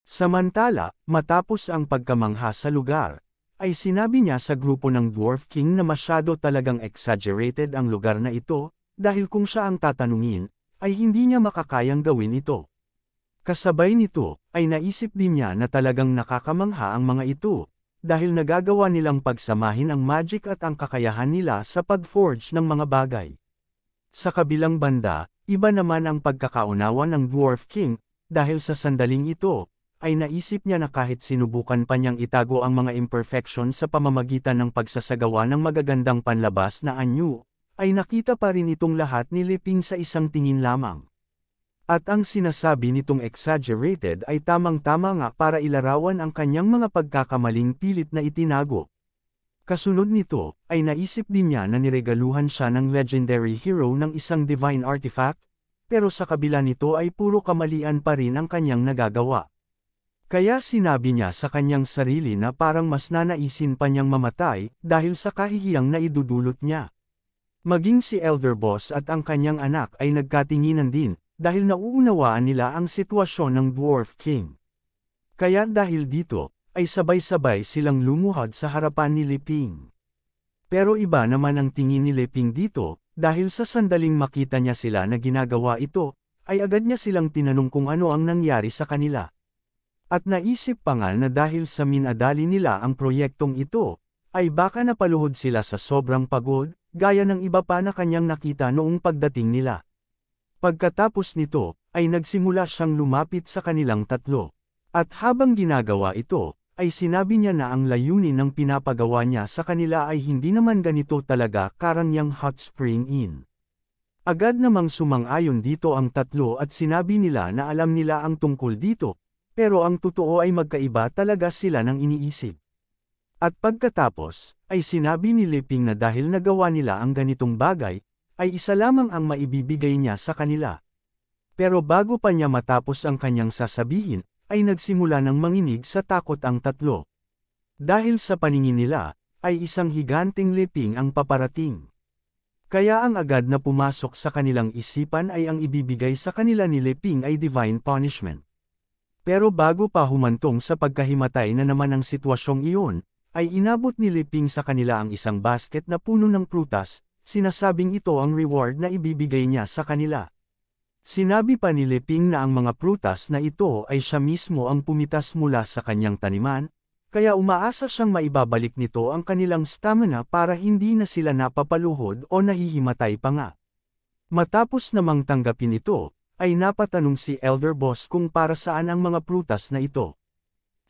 Samantala, matapos ang pagkamangha sa lugar, ay sinabi niya sa grupo ng Dwarf King na masyado talagang exaggerated ang lugar na ito, dahil kung siya ang tatanungin, ay hindi niya makakayang gawin ito. Kasabay nito, ay naisip din niya na talagang nakakamangha ang mga ito, dahil nagagawa nilang pagsamahin ang magic at ang kakayahan nila sa pag-forge ng mga bagay. Sa kabilang banda, iba naman ang pagkakaunawa ng Dwarf King, dahil sa sandaling ito, ay naisip niya na kahit sinubukan pa niyang itago ang mga imperfection sa pamamagitan ng pagsasagawa ng magagandang panlabas na anyo, ay nakita pa rin itong lahat ni Liping sa isang tingin lamang. At ang sinasabi nitong exaggerated ay tamang-tama nga para ilarawan ang kanyang mga pagkakamaling pilit na itinago. Kasunod nito, ay naisip din niya na niregaluhan siya ng legendary hero ng isang divine artifact, pero sa kabila nito ay puro kamalian pa rin ang kanyang nagagawa. Kaya sinabi niya sa kanyang sarili na parang mas nanaisin pa niyang mamatay dahil sa kahihiyang na idudulot niya. Maging si Elder Boss at ang kanyang anak ay nagkatinginan din, dahil nauunawaan nila ang sitwasyon ng Dwarf King. Kaya dahil dito, ay sabay-sabay silang lumuhod sa harapan ni Liping. Pero iba naman ang tingin ni Liping dito, dahil sa sandaling makita niya sila na ginagawa ito, ay agad niya silang tinanong kung ano ang nangyari sa kanila. At naisip pa nga na dahil sa minadali nila ang proyektong ito, ay baka napaluhod sila sa sobrang pagod, gaya ng iba pa na kanyang nakita noong pagdating nila. Pagkatapos nito, ay nagsimula siyang lumapit sa kanilang tatlo. At habang ginagawa ito, ay sinabi niya na ang layunin ng pinapagawa niya sa kanila ay hindi naman ganito talaga karangyang hot spring inn. Agad namang sumang-ayon dito ang tatlo at sinabi nila na alam nila ang tungkol dito, pero ang totoo ay magkaiba talaga sila ng iniisip. At pagkatapos, ay sinabi ni Liping na dahil nagawa nila ang ganitong bagay, ay isa lamang ang maibibigay niya sa kanila. Pero bago pa niya matapos ang kanyang sasabihin, ay nagsimula ng manginig sa takot ang tatlo. Dahil sa paningin nila, ay isang higanteng Liping ang paparating. Kaya ang agad na pumasok sa kanilang isipan ay ang ibibigay sa kanila ni Liping ay divine punishment. Pero bago pa humantong sa pagkahimatay na naman ang sitwasyong iyon, ay inabot ni Liping sa kanila ang isang basket na puno ng prutas, sinasabing ito ang reward na ibibigay niya sa kanila. Sinabi pa ni Liping na ang mga prutas na ito ay siya mismo ang pumitas mula sa kanyang taniman, kaya umaasa siyang maibabalik nito ang kanilang stamina para hindi na sila napapaluhod o nahihimatay pa nga. Matapos namang tanggapin ito, ay napatanong si Elder Boss kung para saan ang mga prutas na ito.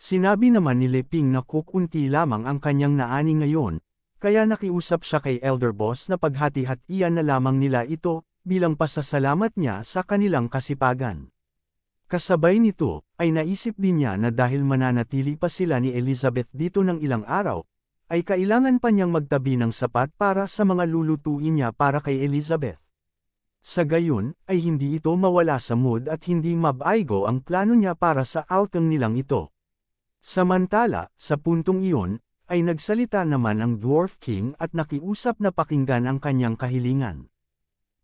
Sinabi naman ni Liping na kukunti lamang ang kanyang naani ngayon, kaya nakiusap siya kay Elder Boss na paghati-hatian na lamang nila ito, bilang pasasalamat niya sa kanilang kasipagan. Kasabay nito, ay naisip din niya na dahil mananatili pa sila ni Elizabeth dito ng ilang araw, ay kailangan pa niyang magtabi ng sapat para sa mga lulutuin niya para kay Elizabeth. Sa gayon, ay hindi ito mawala sa mood at hindi mabaigo ang plano niya para sa outing nilang ito. Samantala, sa puntong iyon, ay nagsalita naman ang Dwarf King at nakiusap na pakinggan ang kanyang kahilingan.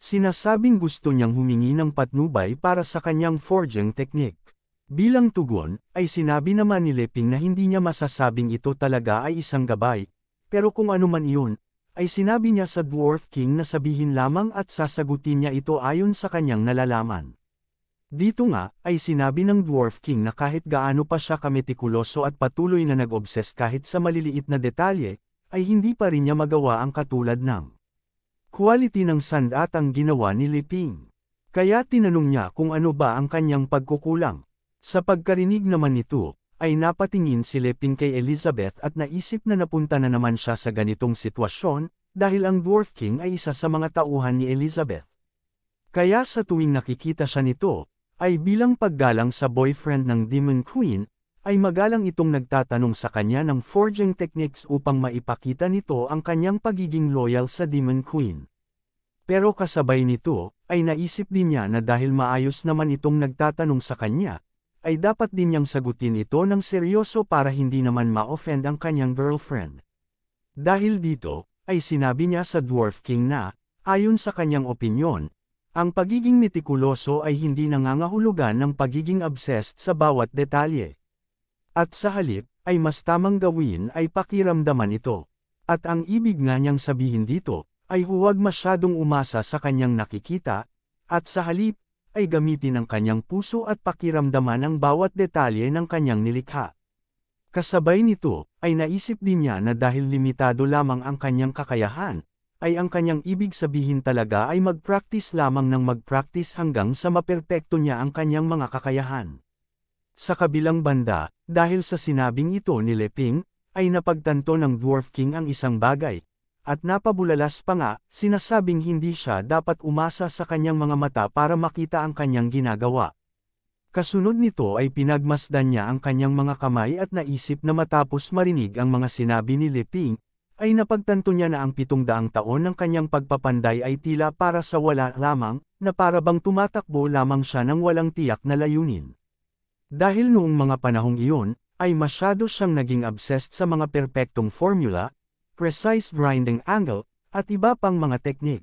Sinasabing gusto niyang humingi ng patnubay para sa kanyang forging technique. Bilang tugon, ay sinabi naman ni Liping na hindi niya masasabing ito talaga ay isang gabay, pero kung ano man iyon, ay sinabi niya sa Dwarf King na sabihin lamang at sasagutin niya ito ayon sa kanyang nalalaman. Dito nga, ay sinabi ng Dwarf King na kahit gaano pa siya kametikuloso at patuloy na nag-obsess kahit sa maliliit na detalye, ay hindi pa rin niya magawa ang katulad ng quality ng sandatang ginawa ni Liping. Kaya tinanong niya kung ano ba ang kanyang pagkukulang. Sa pagkarinig naman nito, ay napatingin si Liping kay Elizabeth at naisip na napunta na naman siya sa ganitong sitwasyon, dahil ang Dwarf King ay isa sa mga tauhan ni Elizabeth. Kaya sa tuwing nakikita siya nito, ay bilang paggalang sa boyfriend ng Demon Queen, ay magalang itong nagtatanong sa kanya ng forging techniques upang maipakita nito ang kanyang pagiging loyal sa Demon Queen. Pero kasabay nito, ay naisip din niya na dahil maayos naman itong nagtatanong sa kanya, ay dapat din niyang sagutin ito ng seryoso para hindi naman ma-offend ang kanyang girlfriend. Dahil dito, ay sinabi niya sa Dwarf King na, ayon sa kanyang opinyon, ang pagiging metikuloso ay hindi nangangahulugan ng pagiging obsessed sa bawat detalye. At sa halip, ay mas tamang gawin ay pakiramdaman ito. At ang ibig nga niyang sabihin dito, ay huwag masyadong umasa sa kanyang nakikita, at sa halip, ay gamitin ang kanyang puso at pakiramdaman ang bawat detalye ng kanyang nilikha. Kasabay nito, ay naisip din niya na dahil limitado lamang ang kanyang kakayahan, ay ang kanyang ibig sabihin talaga ay mag-practice lamang ng mag-practice hanggang sa maperpekto niya ang kanyang mga kakayahan. Sa kabilang banda, dahil sa sinabing ito ni Leping, ay napagtanto ng Dwarf King ang isang bagay, at napabulalas pa nga, sinasabing hindi siya dapat umasa sa kanyang mga mata para makita ang kanyang ginagawa. Kasunod nito ay pinagmasdan niya ang kanyang mga kamay at naisip na matapos marinig ang mga sinabi ni Leping, ay napagtanto niya na ang 700 taon ng kanyang pagpapanday ay tila para sa wala lamang, na para bang tumatakbo lamang siya ng walang tiyak na layunin. Dahil noong mga panahong iyon, ay masyado siyang naging obsessed sa mga perpektong formula, precise grinding angle, at iba pang mga teknik.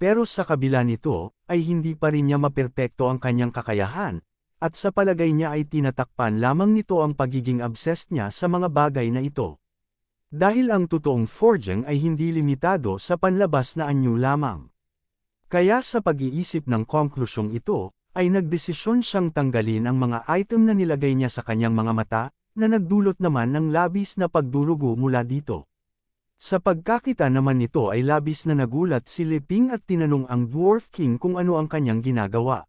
Pero sa kabila nito, ay hindi pa rin niya maperpekto ang kanyang kakayahan, at sa palagay niya ay tinatakpan lamang nito ang pagiging obsessed niya sa mga bagay na ito. Dahil ang totoong forging ay hindi limitado sa panlabas na anyo lamang. Kaya sa pag-iisip ng konklusyong ito, ay nagdesisyon siyang tanggalin ang mga item na nilagay niya sa kanyang mga mata, na nagdulot naman ng labis na pagdurugo mula dito. Sa pagkakita naman nito ay labis na nagulat si Leping at tinanong ang Dwarf King kung ano ang kanyang ginagawa.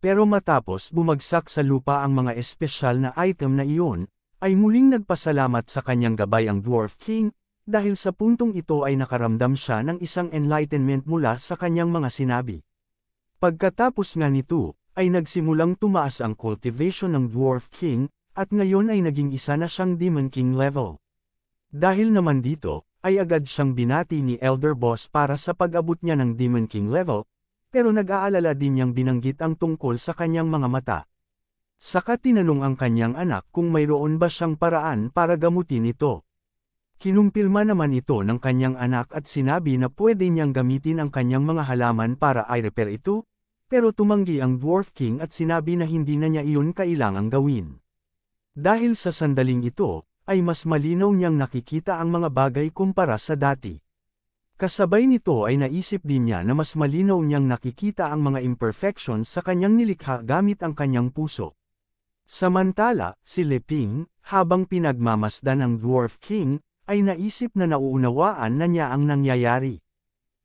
Pero matapos bumagsak sa lupa ang mga espesyal na item na iyon, ay muling nagpasalamat sa kanyang gabay ang Dwarf King, dahil sa puntong ito ay nakaramdam siya ng isang enlightenment mula sa kanyang mga sinabi. Pagkatapos nga nito, ay nagsimulang tumaas ang cultivation ng Dwarf King, at ngayon ay naging isa na siyang Demon King level. Dahil naman dito, ay agad siyang binati ni Elder Boss para sa pag-abot niya ng Demon King level, pero nag-aalala din niyang binanggit ang tungkol sa kanyang mga mata. Saka tinanong ang kanyang anak kung mayroon ba siyang paraan para gamutin ito. Kinumpirma naman ito ng kanyang anak at sinabi na pwede niyang gamitin ang kanyang mga halaman para i-repair ito, pero tumanggi ang Dwarf King at sinabi na hindi na niya iyon kailangang gawin. Dahil sa sandaling ito, ay mas malinaw niyang nakikita ang mga bagay kumpara sa dati. Kasabay nito ay naisip din niya na mas malinaw niyang nakikita ang mga imperfections sa kanyang nilikha gamit ang kanyang puso. Samantala, si Leping, habang pinagmamasdan ng Dwarf King, ay naisip na nauunawaan na niya ang nangyayari.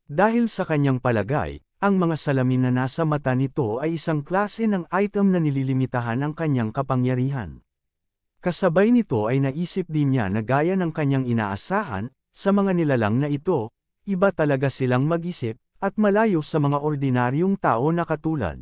Dahil sa kanyang palagay, ang mga salamin na nasa mata nito ay isang klase ng item na nililimitahan ang kanyang kapangyarihan. Kasabay nito ay naisip din niya na gaya ng kanyang inaasahan, sa mga nilalang na ito, iba talaga silang mag-isip, at malayo sa mga ordinaryong tao na katulad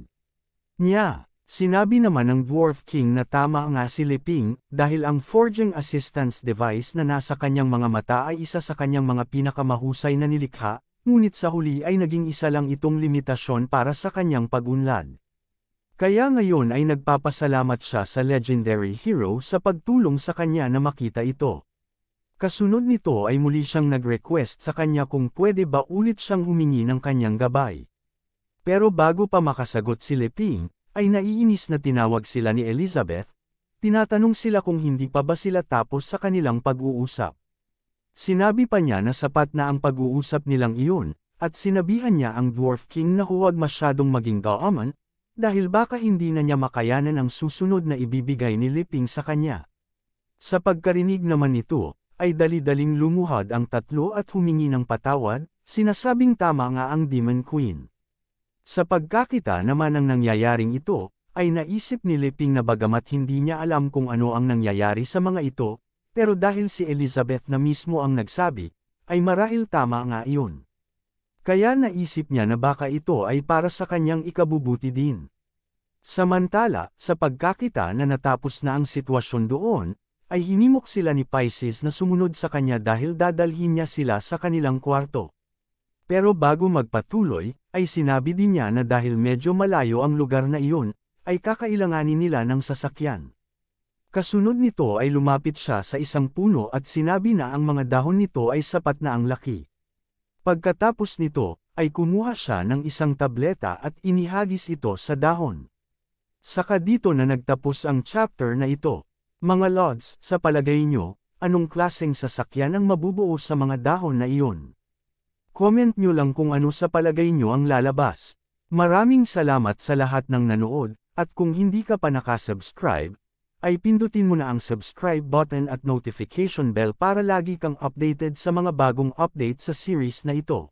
niya. Sinabi naman ng Dwarf King na tama nga si Leping, dahil ang forging assistance device na nasa kanyang mga mata ay isa sa kanyang mga pinakamahusay na nilikha, ngunit sa huli ay naging isa lang itong limitasyon para sa kanyang pag-unlad. Kaya ngayon ay nagpapasalamat siya sa legendary hero sa pagtulong sa kanya na makita ito. Kasunod nito ay muli siyang nag-request sa kanya kung pwede ba ulit siyang humingi ng kanyang gabay. Pero bago pa makasagot si Leping, ay naiinis na tinawag sila ni Elizabeth, tinatanong sila kung hindi pa ba sila tapos sa kanilang pag-uusap. Sinabi pa niya na sapat na ang pag-uusap nilang iyon, at sinabihan niya ang Dwarf King na huwag masyadong maging gaaman, dahil baka hindi na niya makayanan ang susunod na ibibigay ni Leping sa kanya. Sa pagkarinig naman nito, ay dali-daling lumuhad ang tatlo at humingi ng patawad, sinasabing tama nga ang Demon Queen. Sa pagkakita naman ng nangyayaring ito, ay naisip ni Leping na bagamat hindi niya alam kung ano ang nangyayari sa mga ito, pero dahil si Elizabeth na mismo ang nagsabi, ay marahil tama nga iyon. Kaya naisip niya na baka ito ay para sa kanyang ikabubuti din. Samantala, sa pagkakita na natapos na ang sitwasyon doon, ay hinimok sila ni Pisces na sumunod sa kanya dahil dadalhin niya sila sa kanilang kwarto. Pero bago magpatuloy, ay sinabi din niya na dahil medyo malayo ang lugar na iyon, ay kakailanganin nila ng sasakyan. Kasunod nito ay lumapit siya sa isang puno at sinabi na ang mga dahon nito ay sapat na ang laki. Pagkatapos nito, ay kumuha siya ng isang tableta at inihagis ito sa dahon. Saka dito na nagtapos ang chapter na ito. Mga Lods, sa palagay nyo, anong klaseng sasakyan ang mabubuo sa mga dahon na iyon? Comment nyo lang kung ano sa palagay nyo ang lalabas. Maraming salamat sa lahat ng nanood, at kung hindi ka pa nakasubscribe, ay pindutin mo na ang subscribe button at notification bell para lagi kang updated sa mga bagong update sa series na ito.